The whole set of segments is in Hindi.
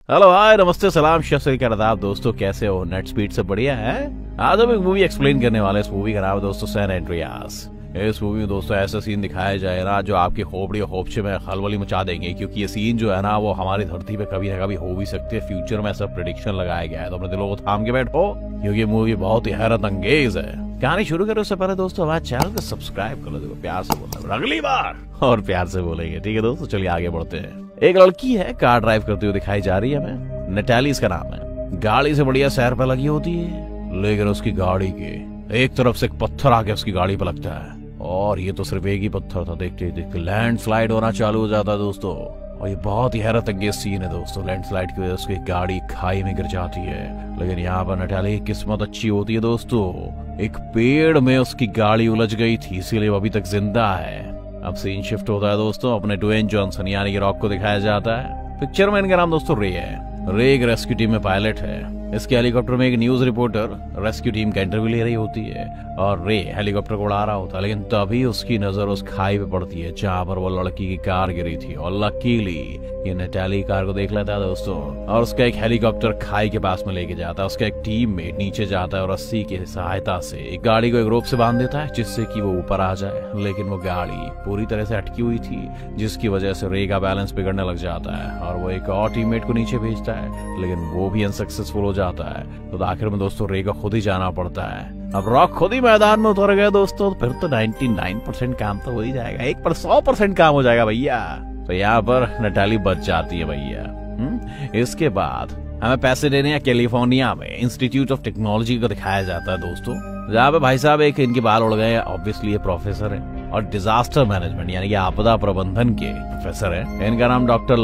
हेलो हाय नमस्ते सलाम शत श्री अकाल आदाब दोस्तों, कैसे हो? नेट स्पीड से बढ़िया है। आज हम एक मूवी एक्सप्लेन करने वाले। इस मूवी का नाम है दोस्तों सैन एंड्रियास। इस मूवी में दोस्तों ऐसा सीन दिखाया जाए ना जो आपकी खोपड़ी और खोपचे में खलबली मचा देंगे, क्योंकि ये सीन जो है ना वो हमारी धरती पे कभी ना कभी हो भी सकते हैं। फ्यूचर में ऐसा प्रेडिक्शन लगाया गया है, तो अपने दिलों को थाम के बैठो क्योंकि मूवी बहुत ही हैरत अंगेज है। कहानी शुरू करने से पहले दोस्तों हमारे चैनल को सब्सक्राइब कर लो। देखो प्यार से बोलना, अगली बार और प्यार से बोलेंगे, ठीक है दोस्तों? चलिए आगे बढ़ते हैं। एक लड़की है, कार ड्राइव करती हुई दिखाई जा रही है हमें। नैटाली इसका नाम है। गाड़ी से बढ़िया सैर पे लगी होती है, लेकिन उसकी गाड़ी के एक तरफ से एक पत्थर आके उसकी गाड़ी पे लगता है, और ये तो सिर्फ एक ही पत्थर था। देखते ही देखते लैंडस्लाइड होना चालू हो जाता है दोस्तों, और ये बहुत ही हैरत अंगेज सीन है दोस्तों। लैंडस्लाइड की वजह से उसकी गाड़ी खाई में गिर जाती है, लेकिन यहाँ पर नैटाली की किस्मत अच्छी होती है दोस्तों। एक पेड़ में उसकी गाड़ी उलझ गई थी, इसीलिए वो अभी तक जिंदा है। अब सीन शिफ्ट होता है दोस्तों, अपने ड्वेन जॉनसन यानी कि रॉक को दिखाया जाता है। पिक्चर में इनका नाम दोस्तों रे है। रे एक रेस्क्यू टीम में पायलट है। इसके हेलीकॉप्टर में एक न्यूज रिपोर्टर रेस्क्यू टीम का इंटरव्यू ले रही होती है, और रे हेलीकॉप्टर को उड़ा रहा होता है, लेकिन तभी उसकी नजर उस खाई पे पड़ती है जहां पर वो लड़की की कार गिरी थी। और लकीली ये नैटाली कार को देख लेता है दोस्तों, और उसका एक हेलीकॉप्टर खाई के पास में लेके जाता है। उसका एक टीममेट नीचे जाता है और रस्सी की सहायता से एक गाड़ी को एक रोप से बांध देता है, जिससे कि वो ऊपर आ जाए। लेकिन वो गाड़ी पूरी तरह से अटकी हुई थी, जिसकी वजह से रे का बैलेंस बिगड़ने लग जाता है, और वो एक और टीममेट को नीचे भेजता है, लेकिन वो भी अनसक्सेसफुल हो जाता है। तो आखिर में दोस्तों रे को खुद ही जाना पड़ता है। अब रॉक खुद ही मैदान में उतर गए दोस्तों, फिर तो 99% काम तो हो ही जाएगा, 1% काम हो जाएगा भैया। तो यहाँ पर नैटाली बच जाती है भैया। इसके बाद हमें पैसेडेनिया कैलिफोर्निया में इंस्टीट्यूट ऑफ टेक्नोलॉजी को दिखाया जाता है दोस्तों, जहाँ पे भाई साहब एक इनके बाल उड़ गए। ऑब्वियसली ये प्रोफेसर है और डिजास्टर मैनेजमेंट यानी कि आपदा प्रबंधन के प्रोफेसर है। इनका नाम डॉक्टर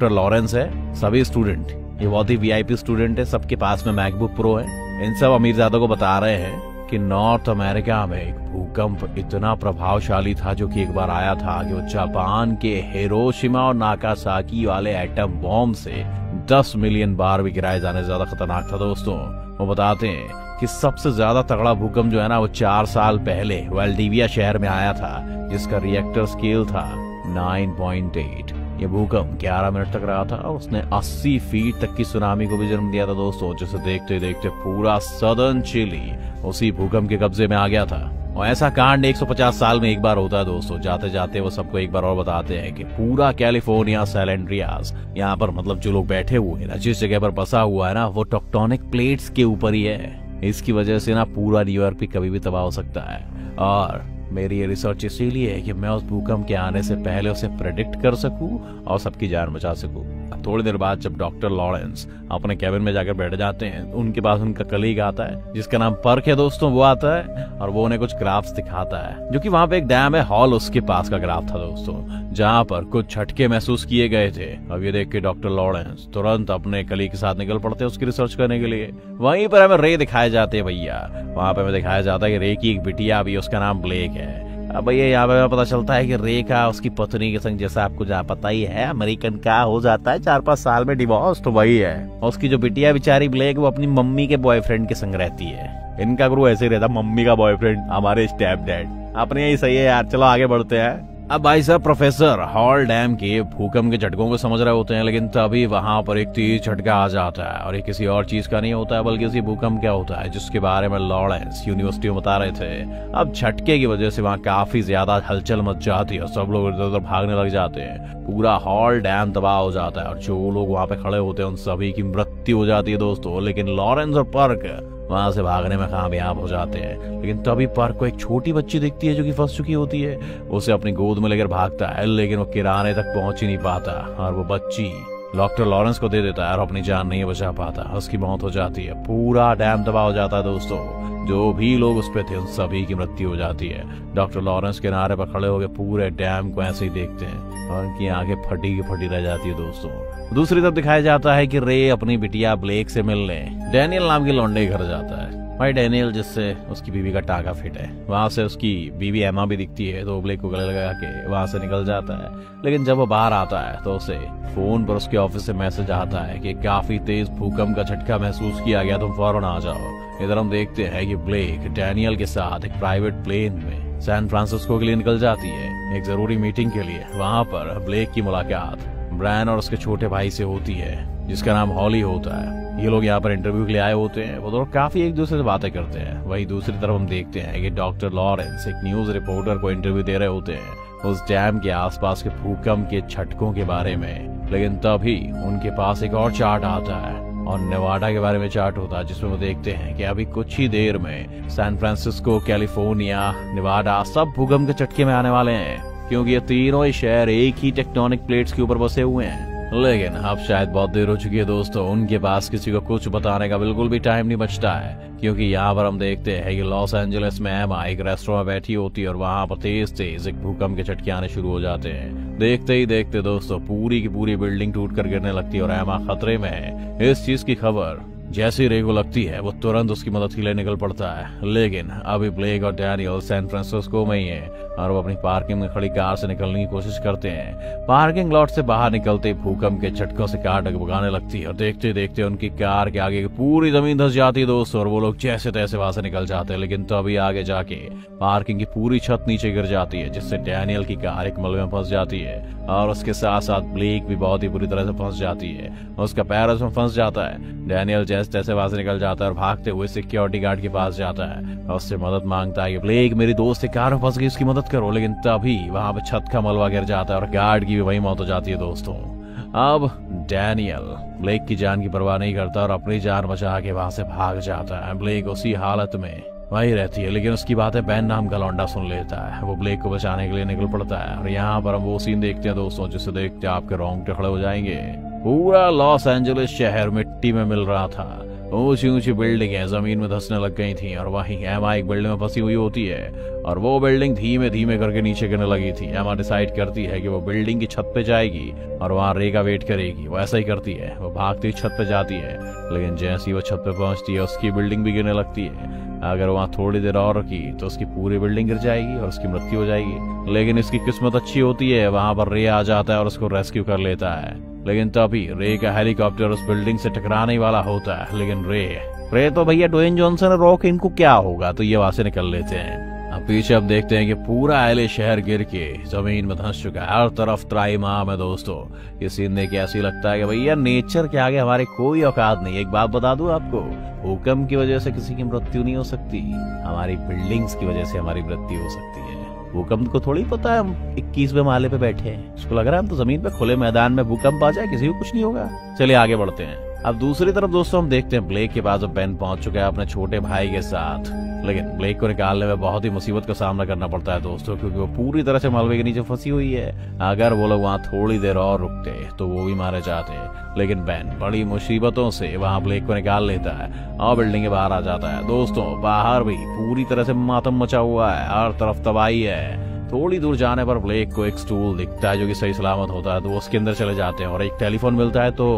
लॉरेंस है। सभी स्टूडेंट ये बहुत ही वीआईपी स्टूडेंट है, सबके पास में मैकबुक प्रो है। इन सब अमीरजादों को बता रहे हैं कि नॉर्थ अमेरिका में एक भूकंप इतना प्रभावशाली था जो कि एक बार आया था कि वो जापान के हिरोशिमा और नागासाकी वाले एटम बॉम्ब से 10 मिलियन बार भी गिराए जाने से ज्यादा खतरनाक था दोस्तों। वो बताते हैं कि सबसे ज्यादा तगड़ा भूकंप जो है ना वो 4 साल पहले वाल्डिविया शहर में आया था, जिसका रिएक्टर स्केल था 9.8। ये भूकंप 11 मिनट तक रहा था और उसने 80 फीट तक की सुनामी को भी जन्म दिया था दोस्तों, जिसे देखते देखते पूरा सदर्न चिली उसी भूकंप के कब्जे में आ गया था। और ऐसा कांड 150 साल में एक बार होता है दोस्तों। जाते जाते वो सबको एक बार और बताते हैं कि पूरा कैलिफोर्निया सैन एंड्रियास यहाँ पर मतलब जो लोग बैठे हुए हैं ना, जिस जगह पर बसा हुआ है ना, वो टेक्टोनिक प्लेट्स के ऊपर ही है। इसकी वजह से ना पूरा न्यूयॉर्क भी कभी भी तबाह हो सकता है। और मेरी ये रिसर्च इसीलिए है कि मैं उस भूकंप के आने से पहले उसे प्रेडिक्ट कर सकूं और सबकी जान बचा सकूं। थोड़ी देर बाद जब डॉक्टर लॉरेंस अपने कैबिन में जाकर बैठ जाते हैं, उनके पास उनका कलीग आता है जिसका नाम पर्क है दोस्तों। वो आता है और वो उन्हें कुछ ग्राफ्स दिखाता है, जो कि वहां पे एक डैम है हॉल, उसके पास का ग्राफ था दोस्तों, जहां पर कुछ झटके महसूस किए गए थे। अब ये देख के डॉक्टर लॉरेंस तुरंत अपने कलीग के साथ निकल पड़ते हैं उसकी रिसर्च करने के लिए। वहीं पर हमें रे दिखाए जाते हैं भैया। वहां पे हमें दिखाया जाता है कि रे की एक बिटिया भी, उसका नाम ब्लेक है। अब भैया यहाँ पे पता चलता है कि रे का उसकी पत्नी के संग, जैसा आपको जहाँ पता ही है, अमेरिकन का हो जाता है 4-5 साल में डिवोर्स, तो वही है। और उसकी जो बिटिया बेचारी ब्लेक, वो अपनी मम्मी के बॉयफ्रेंड के संग रहती है। इनका गुरु ऐसे ही रहता, मम्मी का बॉयफ्रेंड हमारे स्टेप डैड। अपने यही सही है यार, चलो आगे बढ़ते हैं। अब भाई साहब प्रोफेसर हॉल डैम के भूकंप के झटकों को समझ रहे होते हैं, लेकिन तभी वहां पर एक तेज झटका आ जाता है, और ये किसी और चीज का नहीं होता है बल्कि उसी भूकंप क्या होता है जिसके बारे में लॉरेंस यूनिवर्सिटी में बता रहे थे। अब झटके की वजह से वहां काफी ज्यादा हलचल मच जाती है और सब लोग इधर उधर भागने लग जाते हैं। पूरा हॉल डैम तबाह हो जाता है और जो लोग वहां पे खड़े होते हैं उन सभी की मृत्यु हो जाती है दोस्तों। लेकिन लॉरेंस और पर्क वहां से भागने में कामयाब हो जाते हैं। लेकिन तभी पर्क को एक छोटी बच्ची दिखती है जो कि फंस चुकी होती है। उसे अपनी गोद में लेकर भागता है, लेकिन वो किराने तक पहुंच ही नहीं पाता, और वो बच्ची डॉक्टर लॉरेंस को दे देता है और अपनी जान नहीं बचा पाता, उसकी मौत हो जाती है। पूरा डैम तबाह हो जाता है दोस्तों। जो भी लोग उस पे थे उन सभी की मृत्यु हो जाती है। डॉक्टर लॉरेंस किनारे पर खड़े होकर पूरे डैम को ऐसे ही देखते हैं और उनकी आंखें फटी की फटी रह जाती है दोस्तों। दूसरी तरफ दिखाया जाता है कि रे अपनी बिटिया ब्लेक से मिलने डैनियल नाम के लौंडे के घर जाता है। भाई डैनियल जिससे उसकी बीवी का टाका फिट है, वहां से उसकी बीवी एमा भी दिखती है, तो ब्लेक को गले लगा के वहां से निकल जाता है। लेकिन जब वो बाहर आता है तो उसे फोन पर उसके ऑफिस से मैसेज आता है कि काफी तेज भूकंप का झटका महसूस किया गया, तुम फौरन आ जाओ। इधर हम देखते हैं कि ब्लेक डैनियल के साथ एक प्राइवेट प्लेन में सैन फ्रांसिस्को के लिए निकल जाती है एक जरूरी मीटिंग के लिए। वहां पर ब्लेक की मुलाकात ब्रायन और उसके छोटे भाई से होती है, जिसका नाम हॉली होता है। ये लोग यहाँ पर इंटरव्यू के लिए आए होते हैं। वो दोनों काफी एक दूसरे से बातें करते हैं। वहीं दूसरी तरफ हम देखते हैं कि डॉक्टर लॉरेंस एक न्यूज रिपोर्टर को इंटरव्यू दे रहे होते हैं उस डैम के आसपास के भूकंप के झटकों के बारे में। लेकिन तभी उनके पास एक और चार्ट आता है और नेवाडा के बारे में चार्ट होता है, जिसमें वो देखते हैं कि अभी कुछ ही देर में सैन फ्रांसिस्को, कैलिफोर्निया, नेवाडा सब भूकंप के झटके में आने वाले हैं, क्योंकि ये तीनों ही शहर एक ही टेक्टोनिक प्लेट्स के ऊपर बसे हुए हैं। लेकिन अब शायद बहुत देर हो चुकी है दोस्तों, उनके पास किसी को कुछ बताने का बिल्कुल भी टाइम नहीं बचता है, क्योंकि यहाँ पर हम देखते हैं कि लॉस एंजलिस में एमा एक रेस्टोरेंट में बैठी होती है और वहां पर तेज तेज एक भूकंप के झटके आने शुरू हो जाते हैं। देखते ही देखते दोस्तों पूरी की पूरी बिल्डिंग टूट कर गिरने लगती है और एमा खतरे में है। इस चीज की खबर जैसे रे को लगती है वो तुरंत उसकी मदद के लिए निकल पड़ता है। लेकिन अभी ब्लेक और डैनियल सैन फ्रांसिस्को में ही है और वो अपनी पार्किंग में खड़ी कार से निकलने की कोशिश करते हैं। पार्किंग लॉट से बाहर निकलते भूकंप के झटकों से कार डगमगाने लगती है और देखते देखते उनकी कार के आगे पूरी जमीन धंस जाती है दोस्तों, और वो लोग जैसे तैसे वहां से निकल जाते हैं। लेकिन तभी आगे जाके पार्किंग की पूरी छत नीचे गिर जाती है, जिससे डैनियल की कार एक मलबे में फंस जाती है और उसके साथ साथ ब्लेक भी बहुत ही बुरी तरह से फंस जाती है। उसका पैर उसमें फंस जाता है। डैनियल जैसे तैसे वहां से निकल जाता है और भागते हुए सिक्योरिटी गार्ड के पास जाता है और उससे मदद मांगता है कि ब्लेक मेरी दोस्त एक कार में फंस गई, उसकी मदद करो। लेकिन तभी वहां पे छत का मलबा गिर जाता है और गार्ड की भी वही मौत हो जाती है दोस्तों। अब डैनियल ब्लेक की जान की परवाह नहीं करता और अपनी जान बचा के वहां से भाग जाता है। ब्लेक उसी हालत में वही रहती है, लेकिन उसकी बातें बैन नाम का लौंडा सुन लेता है। वो ब्लेक को बचाने के लिए निकल पड़ता है और यहाँ पर हम वो सीन देखते हैं दोस्तों, जिसे देखते आपके रोंगटे खड़े हो जाएंगे। पूरा लॉस एंजलिस शहर मिट्टी में मिल रहा था। ऊंची ऊंची बिल्डिंगें जमीन में धंसने लग गई थी और वहीं एमा एक बिल्डिंग में फंसी हुई होती है और वो बिल्डिंग धीमे धीमे करके नीचे गिरने लगी थी। एमा डिसाइड करती है कि वो बिल्डिंग की छत पे जाएगी और वहां रे का वेट करेगी। वो ऐसा ही करती है, वो भागती छत पे जाती है, लेकिन जैसी वो छत पे पहुंचती है उसकी बिल्डिंग भी गिरने लगती है। अगर वहां थोड़ी देर और रखी तो उसकी पूरी बिल्डिंग गिर जाएगी और उसकी मृत्यु हो जाएगी। लेकिन इसकी किस्मत अच्छी होती है, वहां पर रे आ जाता है और उसको रेस्क्यू कर लेता है। लेकिन तभी रे का हेलीकॉप्टर उस बिल्डिंग से टकराने वाला होता है, लेकिन रे तो भैया ड्वेन जॉनसन रॉक, इनको क्या होगा, तो ये वहां से निकल लेते हैं। अब पीछे अब देखते हैं कि पूरा एले शहर गिर के जमीन में धंस चुका है, हर तरफ त्राहिमाम है दोस्तों। ये सीन देख के ऐसी लगता है कि भैया नेचर के आगे हमारे कोई औकात नहीं। एक बात बता दूं आपको, भूकंप की वजह से किसी की मृत्यु नहीं हो सकती, हमारी बिल्डिंग्स की वजह से हमारी मृत्यु हो सकती है। भूकंप को थोड़ी पता है हम 21वें माले पे बैठे हैं, उसको लग रहा है हम तो जमीन पे खुले मैदान में भूकंप आ जाए किसी को कुछ नहीं होगा। चलिए आगे बढ़ते हैं। अब दूसरी तरफ दोस्तों हम देखते हैं ब्लेक के पास अब बेन पहुंच चुका है अपने छोटे भाई के साथ। लेकिन ब्लेक को निकालने में बहुत ही मुसीबत का सामना करना पड़ता है दोस्तों, क्योंकि वो पूरी तरह से मलबे के नीचे फंसी हुई है। अगर वो लोग वहां थोड़ी देर और रुकते तो वो भी मारे जाते, लेकिन बेन बड़ी मुसीबतों से वहां ब्लेक को निकाल लेता है और बिल्डिंग के बाहर आ जाता है। दोस्तों बाहर भी पूरी तरह से मातम मचा हुआ है, हर तरफ तबाही है। थोड़ी दूर जाने पर ब्लेक को एक स्टूल दिखता है जो कि सही सलामत होता है, तो वो उसके अंदर चले जाते हैं और एक टेलीफोन मिलता है तो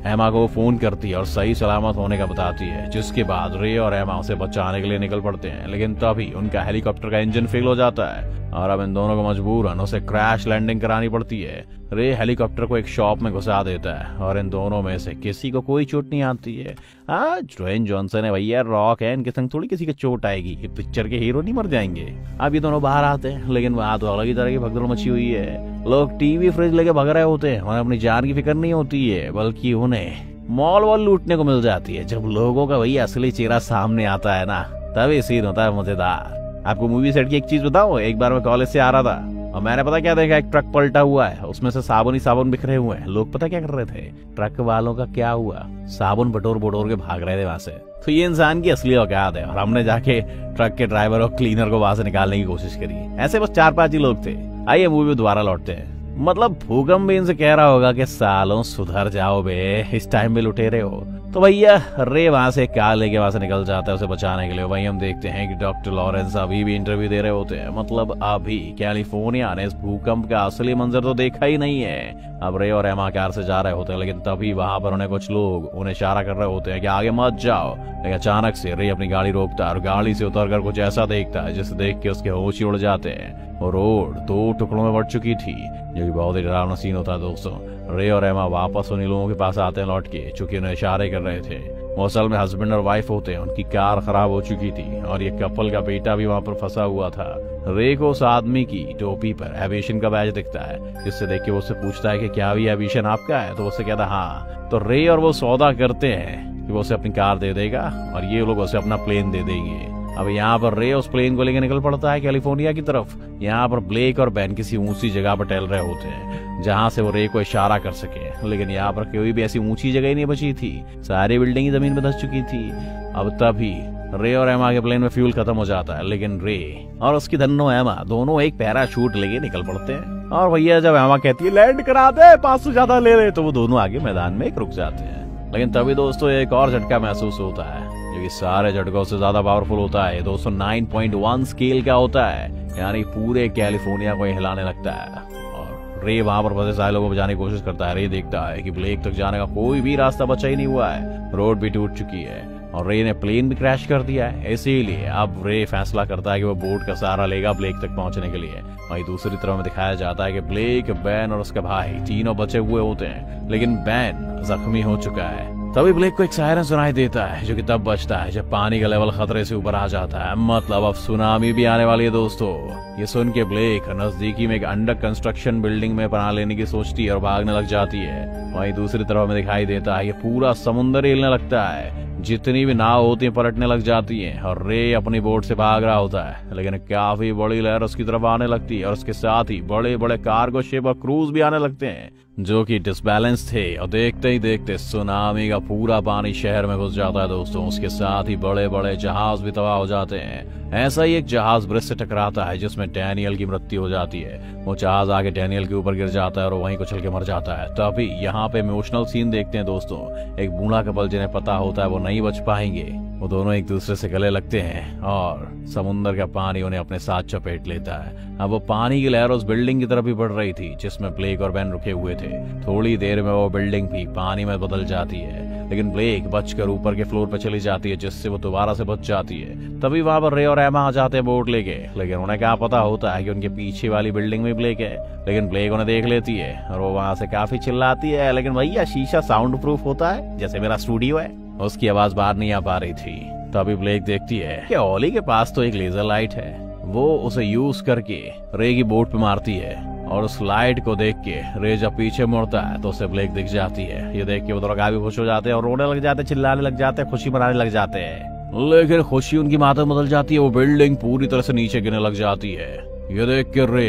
एमा को फोन करती है और सही सलामत होने का बताती है, जिसके बाद रे और एमा उसे बचाने के लिए निकल पड़ते हैं। लेकिन तभी उनका हेलीकॉप्टर का इंजन फेल हो जाता है और अब इन दोनों को मजबूरन उसे क्रैश लैंडिंग करानी पड़ती है। रे हेलीकॉप्टर को एक शॉप में घुसा देता है और इन दोनों में से किसी को कोई चोट नहीं आती है। आज ड्वेन जॉनसन है भैया, रॉक है, इनके संग थोड़ी किसी की चोट आएगी, ये पिक्चर के हीरो नहीं मर जाएंगे। अब ये दोनों बाहर आते हैं, लेकिन वहां तो अलग ही तरह की भगदड़ मची हुई है। लोग टीवी फ्रिज लेके भग रहे होते हैं, उन्हें अपनी जान की फिक्र नहीं होती है, बल्कि उन्हें मॉल वॉल लूटने को मिल जाती है। जब लोगों का भैया असली चेहरा सामने आता है ना, तभी सीन होता है मजेदार। आपको मूवी सेट की एक चीज बताओ, एक बार मैं कॉलेज से आ रहा था और मैंने पता क्या देखा, एक ट्रक पलटा हुआ है, उसमें से साबुन ही साबुन बिखरे हुए हैं। लोग पता क्या कर रहे थे, ट्रक वालों का क्या हुआ, साबुन बटोर बटोर के भाग रहे थे वहां से। तो ये इंसान की असली औकात है और हमने जाके ट्रक के ड्राइवर और क्लीनर को वहां से निकालने की कोशिश करी। ऐसे बस 4-5 ही लोग थे। आइए मूवी में दोबारा लौटते हैं। मतलब भूकंप भी इनसे कह रहा होगा कि सालों सुधर जाओ बे, इस टाइम में लुटेरे हो। तो भैया रे वहां से कार लेके वहां से निकल जाता है उसे बचाने के लिए। वहीं हम देखते हैं कि डॉक्टर लॉरेंस अभी भी इंटरव्यू दे रहे होते हैं। मतलब अभी कैलिफोर्निया ने इस भूकंप का असली मंजर तो देखा ही नहीं है। अब रे और एमा कार से जा रहे होते हैं, लेकिन तभी वहां पर उन्हें कुछ लोग उन्हें इशारा कर रहे होते हैं कि आगे मत जाओ। लेकिन अचानक से रे अपनी गाड़ी रोकता है और गाड़ी से उतरकर कुछ ऐसा देखता है जिसे देख के उसके होश ही उड़ जाते हैं। और रोड 2 टुकड़ों में बढ़ चुकी थी, जो कि बहुत ही डरावना सीन होता है दोस्तों। रे और एमा वापस उन्हीं लोगों के पास आते हैं लौट के, चूंकि उन्हें इशारे कर रहे थे। वो असल में हस्बैंड और वाइफ होते हैं। उनकी कार खराब हो चुकी थी और ये कपल का बेटा भी वहाँ पर फंसा हुआ था। रे को उस आदमी की टोपी पर एविएशन का बैज दिखता है, जिससे देख के वो उससे पूछता है कि क्या भी एविएशन आपका है, तो उससे कहता है हाँ। तो रे और वो सौदा करते हैं कि वो उसे अपनी कार दे देगा और ये लोग उसे अपना प्लेन दे देंगे। अब यहाँ पर रे उस प्लेन को लेकर निकल पड़ता है कैलिफोर्निया की तरफ। यहाँ पर ब्लेक और बेन किसी ऊंची जगह पर टहल रहे होते हैं जहाँ से वो रे को इशारा कर सके, लेकिन यहाँ पर कोई भी ऐसी ऊंची जगह ही नहीं बची थी, सारी बिल्डिंग ही जमीन पर धंस चुकी थी। अब तभी रे और एमा के प्लेन में फ्यूल खत्म हो जाता है, लेकिन रे और उसकी धन्नो एमा दोनों एक पैराशूट लेके निकल पड़ते हैं। और भैया जब एमा कहती है लैंड करा दे, 500 ज्यादा ले ले, तो वो दोनों आगे मैदान में रुक जाते हैं। लेकिन तभी दोस्तों एक और झटका महसूस होता है जो कि सारे झटकों से ज्यादा पावरफुल होता है। दोस्तों 9.1 स्केल का होता है, यानी पूरे कैलिफोर्निया को हिलाने लगता है। और रे वहां पर फंसे सारे लोगों को बचाने की कोशिश करता है। रे देखता है कि ब्लेक तक जाने का कोई भी रास्ता बचा ही नहीं हुआ है, रोड भी टूट चुकी है और रे ने प्लेन भी क्रैश कर दिया है। इसीलिए अब रे फैसला करता है कि वो बोट का सहारा लेगा ब्लेक तक पहुंचने के लिए। वहीं दूसरी तरफ में दिखाया जाता है कि ब्लेक, बेन और उसका भाई तीनों बचे हुए होते हैं, लेकिन बेन जख्मी हो चुका है। तभी ब्लेक को एक सायरन सुनाई देता है जो कि तब बजता है जब पानी का लेवल खतरे से ऊपर आ जाता है। मतलब अब सुनामी भी आने वाली है दोस्तों। ये सुन के ब्लेक नजदीकी में एक अंडर कंस्ट्रक्शन बिल्डिंग में पनाह लेने की सोचती है और भागने लग जाती है। वहीं दूसरी तरफ में दिखाई देता है ये पूरा समुद्र हिलने लगता है, जितनी भी नाव होती है पलटने लग जाती हैं और रे अपनी बोट से भाग रहा होता है, लेकिन काफी बड़ी लहर उसकी तरफ आने लगती है और उसके साथ ही बड़े बड़े कार्गो शिप और क्रूज भी आने लगते हैं जो कि डिसबैलेंस थे। और देखते ही देखते सुनामी का पूरा पानी शहर में घुस जाता है दोस्तों। उसके साथ ही बड़े बड़े जहाज भी तबाह हो जाते हैं। ऐसा ही एक जहाज ब्रिज से टकराता है जिसमें डैनियल की मृत्यु हो जाती है। वो जहाज आगे डैनियल के ऊपर गिर जाता है और वहीं कुचल के मर जाता है। तभी यहाँ पे इमोशनल सीन देखते हैं दोस्तों। एक बूढ़ा कपल जिन्हें पता होता है वो नहीं बच पाएंगे, वो दोनों एक दूसरे से गले लगते हैं और समुद्र का पानी उन्हें अपने साथ चपेट लेता है। अब वो पानी की लहर उस बिल्डिंग की तरफ भी बढ़ रही थी जिसमें ब्लेक और बेन रुके हुए थे। थोड़ी देर में वो बिल्डिंग भी पानी में बदल जाती है, लेकिन ब्लेक बचकर ऊपर के फ्लोर पर चली जाती है जिससे वो दोबारा से बच जाती है। तभी वहां पर रे और एमा आ जाते हैं बोट लेके, लेकिन उन्हें क्या पता होता है कि उनके पीछे वाली बिल्डिंग में ब्लेक है। लेकिन ब्लेक उन्हें देख लेती है और वो वहां से काफी चिल्लाती है, लेकिन भैया शीशा साउंड प्रूफ होता है जैसे मेरा स्टूडियो है। उसकी आवाज बाहर नहीं आ पा रही थी। तभी ब्लेक देखती है कि ओली के पास तो एक लेजर लाइट है। वो उसे यूज करके रे की बोट पे मारती है और उस लाइट को देख के रे जब पीछे मुड़ता है तो उसे ब्लेक दिख जाती है। ये देख के वो दोनों काफी खुश हो जाते हैं और रोने लग जाते हैं, चिल्लाने लग जाते हैं, खुशी मनाने लग जाते हैं। लेकिन खुशी उनकी मातम बदल जाती है। वो बिल्डिंग पूरी तरह से नीचे गिरने लग जाती है। ये देख के रे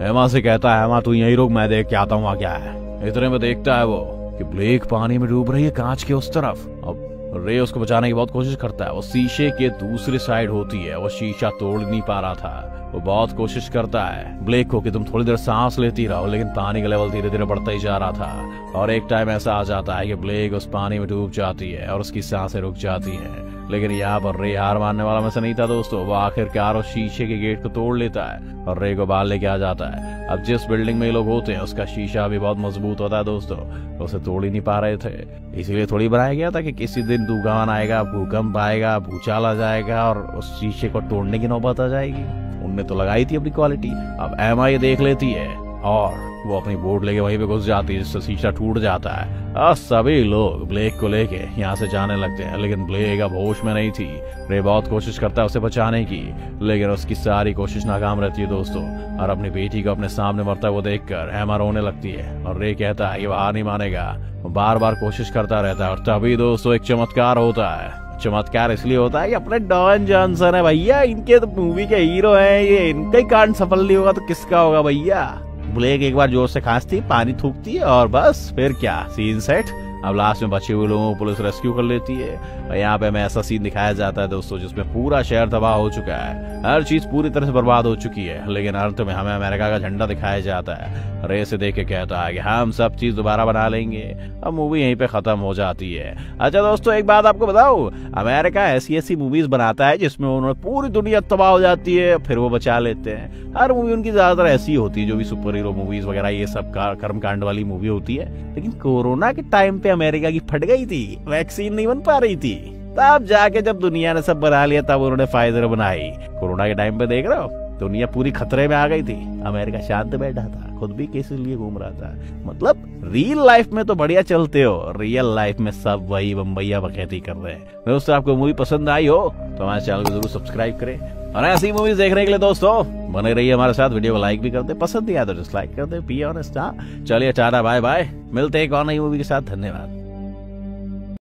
एमा से कहता है एमा तू यहीं रुक, मैं देख के आता हूँ क्या है। इतने में देखता है वो कि ब्लेक पानी में डूब रही है कांच के उस तरफ। अब रे उसको बचाने की बहुत कोशिश करता है। वो शीशे के दूसरी साइड होती है, वो शीशा तोड़ नहीं पा रहा था। वो बहुत कोशिश करता है ब्लेक को कि तुम थोड़ी देर सांस लेती रहो, लेकिन पानी का लेवल धीरे धीरे बढ़ता ही जा रहा था। और एक टाइम ऐसा आ जाता है कि ब्लेक उस पानी में डूब जाती है और उसकी सांसें रुक जाती हैं। लेकिन यहाँ पर रे हार मानने वाला में से नहीं था दोस्तों। वो आखिरकार उस शीशे के गेट को तोड़ लेता है और रे को बाहर लेके आ जाता है। अब जिस बिल्डिंग में ये लोग होते हैं उसका शीशा भी बहुत मजबूत होता है दोस्तों, उसे तोड़ ही नहीं पा रहे थे। इसीलिए थोड़ी बनाया गया था कि किसी दिन तूफान आएगा, भूकंप आएगा, भूचाल आ जाएगा और उस शीशे को तोड़ने की नौबत आ जाएगी। उनने तो लगाई थी अपनी क्वालिटी। अब एमा ये देख लेती है और वो अपनी बोट लेके वहीं पे घुस जाती है जिससे शीशा टूट जाता है। और सभी लोग ब्लेक को लेके यहाँ से जाने लगते हैं, लेकिन ब्लेक अब होश में नहीं थी। रे बहुत कोशिश करता है उसे बचाने की, लेकिन उसकी सारी कोशिश नाकाम रहती है दोस्तों। और अपनी बेटी को अपने सामने मरता वो देखकर एमा रोने लगती है और रे कहता है कि वो हार नहीं मानेगा, वो बार बार कोशिश करता रहता है। और तभी दोस्तों एक चमत्कार होता है। चमत्कार इसलिए होता है कि अपने डॉन जॉनसन है भैया, इनके तो मूवी के हीरो हैं ये, इनका ही कांड सफल नहीं होगा तो किसका होगा भैया। ब्लेक एक बार जोर से खांसती, पानी थूकती है और बस फिर क्या सीन सेट। अब लास्ट में बचे हुए लोगों को पुलिस रेस्क्यू कर लेती है। और यहाँ पे हमें ऐसा सीन दिखाया जाता है दोस्तों जिसमें पूरा शहर तबाह हो चुका है, हर चीज पूरी तरह से बर्बाद हो चुकी है। लेकिन अंत में हमें अमेरिका का झंडा दिखाया जाता है। रे से देख के कहता है कि हम सब चीज दोबारा बना लेंगे। अब मूवी यहीं पे खत्म हो जाती है। अच्छा दोस्तों एक बात आपको बताऊं, अमेरिका ऐसी ऐसी मूवीज बनाता है जिसमें उन्होंने पूरी दुनिया तबाह हो जाती है फिर वो बचा लेते हैं। हर मूवी उनकी ज्यादातर ऐसी होती है, जो भी सुपर हीरो मूवीज वगैरह ये सब कर्मकांड वाली मूवी होती है। लेकिन कोरोना के टाइम पे अमेरिका की फट गई थी, वैक्सीन नहीं बन पा रही थी, तब जाके जब दुनिया ने सब बना लिया तब उन्होंने फाइजर बनाई। कोरोना के टाइम पे देख रहे हो दुनिया पूरी खतरे में आ गई थी, अमेरिका शांत बैठा था, खुद भी किसी लिए घूम रहा था। मतलब रियल लाइफ में तो बढ़िया चलते हो, रियल लाइफ में सब वही बम्बैया बकैती कर रहे हैं। दोस्तों आपको मूवी पसंद आई हो तो हमारे चैनल को जरूर सब्सक्राइब करें और ऐसी मूवीज देखने के लिए दोस्तों बने रहिए हमारे साथ। वीडियो को लाइक भी कर दे, पसंद नहीं आया तो डिसलाइक कर दे। Be honest. चलिए टाटा बाय बाय, मिलते हैं एक और नई मूवी के साथ। धन्यवाद।